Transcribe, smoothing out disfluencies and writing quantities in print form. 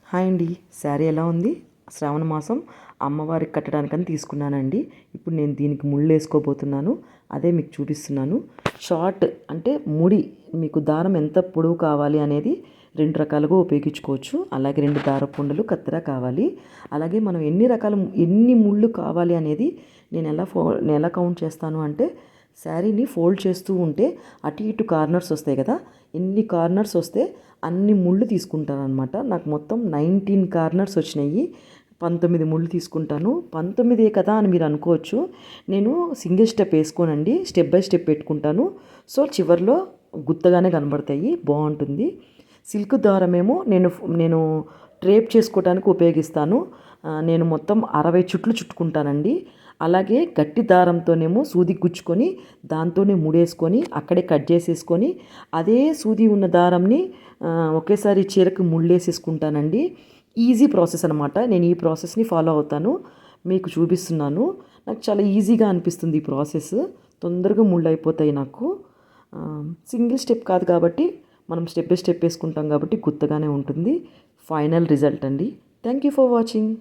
Hi అండి. శారీ ఎలా ఉంది? శ్రావణ మాసం అమ్మవారికి కట్టడానికని తీసుకున్నానండి. ఇప్పుడు నేను దీనికి ముళ్ళు వేసుకోబోతున్నాను. అదే మీకు చూపిస్తున్నాను. షార్ట్ అంటే ముడి, మీకు దారం ఎంత పొడవు కావాలి అనేది 2 రకాలుగా ఉపయోగించుకోవచ్చు. అలాగే 2 దారపుండలు, కత్తెర కావాలి. అలాగే మనం ఎన్ని ముళ్ళు కావాలి అనేది నేను ఎలా కౌంట్ చేస్తాను అంటే, శారీని ఫోల్డ్ చేస్తూ ఉంటే అటు ఇటు కార్నర్స్ వస్తాయి కదా, ఎన్ని కార్నర్స్ వస్తే అన్ని ముళ్ళు తీసుకుంటాను అనమాట. నాకు మొత్తం 19 కార్నర్స్ వచ్చినాయి. 19 ముళ్ళు తీసుకుంటాను. 19 కదా అని మీరు అనుకోవచ్చు. నేను సింగిల్ స్టెప్ వేసుకోనండి, స్టెప్ బై స్టెప్ పెట్టుకుంటాను. సో చివరిలో గుత్తగానే కనబడతాయి, బాగుంటుంది. సిల్క్ దారమేమో నేను డ్రేప్ చేసుకోవడానికి ఉపయోగిస్తాను. నేను మొత్తం 60 చుట్లు చుట్టుకుంటానండి. అలాగే గట్టి దారంతోనేమో సూది గుచ్చుకొని దాంతోనే ముడేసుకొని అక్కడే కట్ చేసేసుకొని అదే సూది ఉన్న దారంని ఒకేసారి చీరకు ముళ్ళేసేసుకుంటానండి. ఈజీ ప్రాసెస్ అనమాట. నేను ఈ ప్రాసెస్ని ఫాలో అవుతాను, మీకు చూపిస్తున్నాను. నాకు చాలా ఈజీగా అనిపిస్తుంది ఈ ప్రాసెస్. తొందరగా ముళ్ళు అయిపోతాయి నాకు. సింగిల్ స్టెప్ కాదు కాబట్టి మనం స్టెప్ బై స్టెప్ వేసుకుంటాం కాబట్టి గుత్తగానే ఉంటుంది. ఫైనల్ రిజల్ట్ అండి. Thank you for watching.